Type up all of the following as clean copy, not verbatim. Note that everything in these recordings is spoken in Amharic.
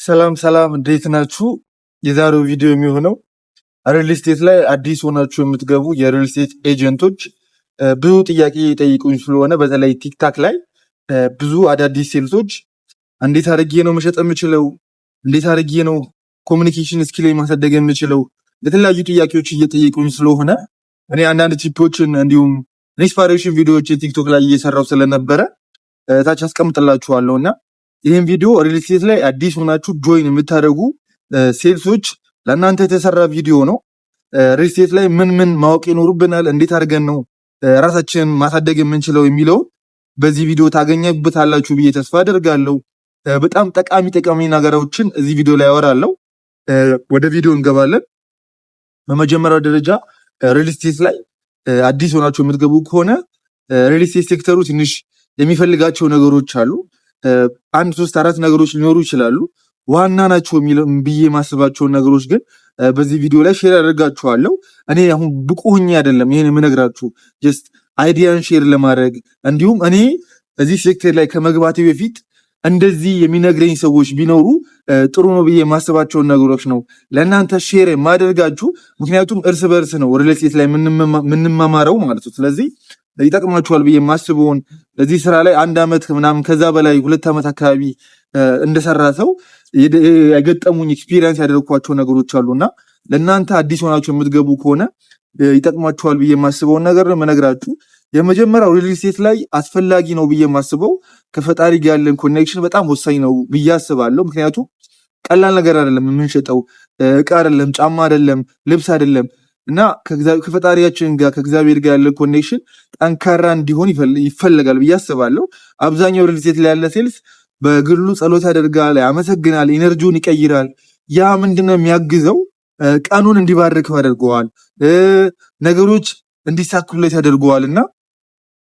ሰላም ሰላም፣ እንዴት ናችሁ? የዛሬው ቪዲዮ የሚሆነው ሪል ስቴት ላይ አዲስ ሆናችሁ የምትገቡ የሪል ስቴት ኤጀንቶች ብዙ ጥያቄ የጠይቁኝ ስለሆነ በተለይ ቲክታክ ላይ ብዙ አዳዲስ ሴልሶች እንዴት አድርጌ ነው መሸጥ የምችለው፣ እንዴት አድርጌ ነው ኮሚኒኬሽን ስኪል ማሳደግ የምችለው፣ የተለያዩ ጥያቄዎች እየጠየቁኝ ስለሆነ እኔ አንዳንድ ቲፖችን እንዲሁም ኢንስፓሬሽን ቪዲዮዎችን ቲክቶክ ላይ እየሰራው ስለነበረ ታች አስቀምጥላችኋለሁ እና ይህን ቪዲዮ ሪል ስቴት ላይ አዲስ ሆናችሁ ጆይን የምታደርጉ ሴልሶች ለእናንተ የተሰራ ቪዲዮ ነው። ሪል ስቴት ላይ ምን ምን ማወቅ ይኖሩብናል፣ እንዴት አድርገን ነው ራሳችንን ማሳደግ የምንችለው የሚለውን በዚህ ቪዲዮ ታገኘበታላችሁ ብዬ ተስፋ አደርጋለሁ። በጣም ጠቃሚ ነገሮችን እዚህ ቪዲዮ ላይ አወራለሁ። ወደ ቪዲዮ እንገባለን። በመጀመሪያው ደረጃ ሪል ስቴት ላይ አዲስ ሆናችሁ የምትገቡ ከሆነ ሪል ስቴት ሴክተሩ ትንሽ የሚፈልጋቸው ነገሮች አሉ። 1 3 4 ነገሮች ሊኖሩ ይችላሉ። ዋና ናቸው ብዬ የማስባቸውን ነገሮች ግን በዚህ ቪዲዮ ላይ ሼር አደርጋችኋለሁ። እኔ አሁን ብቁ ሆኜ አይደለም ይሄን የምነግራችሁ፣ ጀስት አይዲያን ሼር ለማድረግ እንዲሁም እኔ እዚህ ሴክተር ላይ ከመግባቴ በፊት እንደዚህ የሚነግረኝ ሰዎች ቢኖሩ ጥሩ ነው ብዬ የማስባቸውን ነገሮች ነው ለእናንተ ሼር የማደርጋችሁ። ምክንያቱም እርስ በርስ ነው ሪል ስቴት ላይ የምንማማረው ማለት ነው። ስለዚህ ይጠቅማችኋል ብዬ የማስበውን እዚህ ስራ ላይ 1 ዓመት ምናምን ከዛ በላይ 2 ዓመት አካባቢ እንደሰራ ሰው የገጠሙኝ ኤክስፒሪየንስ ያደረኳቸው ነገሮች አሉና ለእናንተ አዲስ ሆናችሁ የምትገቡ ከሆነ ይጠቅማችኋል ብዬ የማስበውን ነገር መነግራችሁ። የመጀመሪያው ሪል ስቴት ላይ አስፈላጊ ነው ብዬ የማስበው ከፈጣሪ ጋር ያለን ኮኔክሽን በጣም ወሳኝ ነው ብዬ አስባለሁ። ምክንያቱም ቀላል ነገር አይደለም የምንሸጠው፣ እቃ አይደለም፣ ጫማ አይደለም፣ ልብስ አይደለም እና ከፈጣሪያችን ጋር ከእግዚአብሔር ጋር ያለ ኮኔክሽን ጠንካራ እንዲሆን ይፈልጋል ብዬ አስባለሁ። አብዛኛው ሪል ስቴት ላይ ያለ ሴልስ በግሉ ጸሎት ያደርጋል፣ ያመሰግናል፣ ኢነርጂውን ይቀይራል። ያ ምንድነው የሚያግዘው? ቀኑን እንዲባርከው ያደርገዋል፣ ነገሮች እንዲሳኩለት ያደርገዋል። እና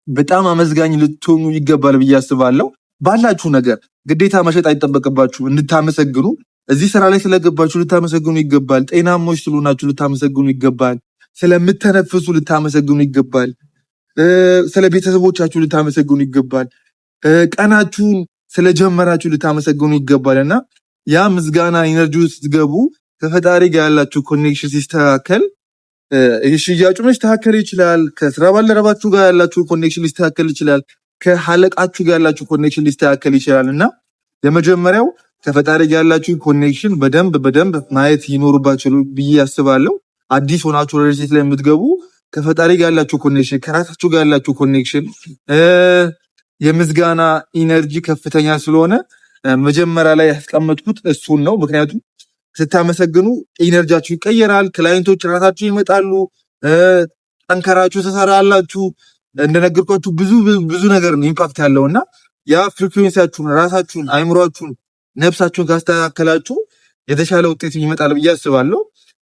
በጣም አመዝጋኝ ልትሆኑ ይገባል ብዬ አስባለሁ። ባላችሁ ነገር ግዴታ መሸጥ አይጠበቅባችሁ እንድታመሰግኑ። እዚህ ስራ ላይ ስለገባችሁ ልታመሰግኑ ይገባል። ጤናሞች ስለሆናችሁ ልታመሰግኑ ይገባል። ስለምተነፍሱ ልታመሰግኑ ይገባል። ስለ ቤተሰቦቻችሁ ልታመሰግኑ ይገባል። ቀናችሁን ስለጀመራችሁ ልታመሰግኑ ይገባል። እና ያ ምስጋና ኢነርጂ ውስጥ ስትገቡ ከፈጣሪ ጋር ያላችሁ ኮኔክሽን ሲስተካከል ሽያጩ ሊስተካከል ይችላል። ከስራ ባልደረባችሁ ጋር ያላችሁ ኮኔክሽን ሊስተካከል ይችላል። ከሀለቃችሁ ጋር ያላችሁ ኮኔክሽን ሊስተካከል ይችላል። እና የመጀመሪያው ከፈጣሪ ጋር ያላችሁ ኮኔክሽን በደንብ ማየት ይኖርባችሁ ብዬ አስባለሁ። አዲስ ሆናችሁ ሪል ስቴት ላይ የምትገቡ ከፈጣሪ ጋር ያላችሁ ኮኔክሽን፣ ከራሳችሁ ጋር ያላችሁ ኮኔክሽን የምስጋና ኢነርጂ ከፍተኛ ስለሆነ መጀመሪያ ላይ ያስቀመጥኩት እሱን ነው። ምክንያቱም ስታመሰግኑ ኢነርጂያችሁ ይቀየራል። ክላይንቶች ራሳችሁ ይመጣሉ። ጠንከራችሁ ትሰራላችሁ። እንደነገርኳችሁ ብዙ ነገር ነው ኢምፓክት ያለው እና ያ ፍሪኩዌንሲያችሁን፣ ራሳችሁን፣ አይምሯችሁን፣ ነፍሳችሁን ካስተካከላችሁ የተሻለ ውጤት ይመጣል ብዬ አስባለሁ።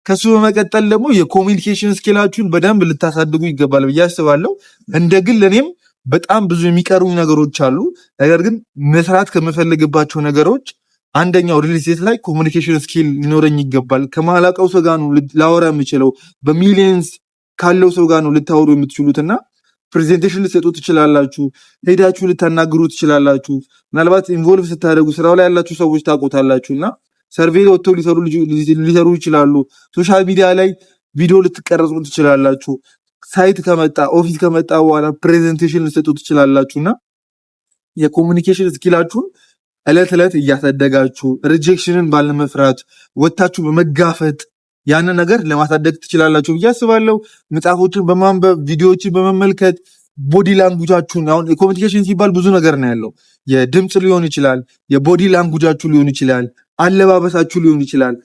ከሱ በመቀጠል ደግሞ የኮሚኒኬሽን ስኪላችሁን በደንብ ልታሳድጉ ይገባል ብዬ አስባለሁ። እንደ ግል እኔም በጣም ብዙ የሚቀሩኝ ነገሮች አሉ። ነገር ግን መስራት ከምፈልግባቸው ነገሮች አንደኛው ሪል ስቴት ላይ ኮሚኒኬሽን ስኪል ሊኖረኝ ይገባል። ከማላውቀው ሰው ጋር ነው ላወራ የምችለው። በሚሊየንስ ካለው ሰው ጋር ነው ልታወሩ የምትችሉትና ፕሬዘንቴሽን ልትሰጡ ትችላላችሁ። ሄዳችሁ ልታናግሩ ትችላላችሁ። ምናልባት ኢንቮልቭ ስታደርጉ ስራው ላይ ያላችሁ ሰዎች ታውቁታላችሁ እና ሰርቬይ ወጥተው ሊሰሩ ይችላሉ። ሶሻል ሚዲያ ላይ ቪዲዮ ልትቀረጹ ትችላላችሁ። ሳይት ከመጣ ኦፊስ ከመጣ በኋላ ፕሬዘንቴሽን ልትሰጡ ትችላላችሁና የኮሚኒኬሽን ስኪላችሁን ዕለት እያሳደጋችሁ ሪጀክሽንን ባለመፍራት ወታችሁ በመጋፈጥ ያንን ነገር ለማሳደግ ትችላላችሁ ብዬ አስባለሁ። መጽሐፎችን በማንበብ ቪዲዮዎችን በመመልከት ቦዲ ላንጉጃችሁን፣ አሁን ኮሚኒኬሽን ሲባል ብዙ ነገር ነው ያለው። የድምፅ ሊሆን ይችላል፣ የቦዲ ላንጉጃችሁ ሊሆን ይችላል፣ አለባበሳችሁ ሊሆን ይችላል።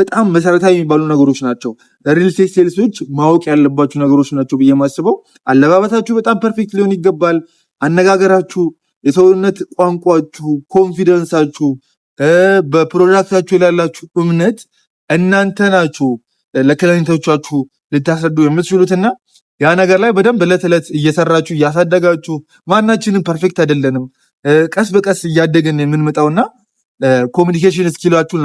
በጣም መሰረታዊ የሚባሉ ነገሮች ናቸው። ሪል ስቴት ሴልሶች ማወቅ ያለባችሁ ነገሮች ናቸው ብዬ የማስበው። አለባበሳችሁ በጣም ፐርፌክት ሊሆን ይገባል። አነጋገራችሁ፣ የሰውነት ቋንቋችሁ፣ ኮንፊደንሳችሁ፣ በፕሮዳክታችሁ ያላችሁ እምነት እናንተ ናችሁ ለክላይንቶቻችሁ ልታስረዱ የምትችሉትና ያ ነገር ላይ በደንብ ዕለት እየሰራችሁ እያሳደጋችሁ፣ ማናችንም ፐርፌክት አይደለንም፣ ቀስ በቀስ እያደገን የምንመጣውና ኮሚኒኬሽን ስኪላችሁን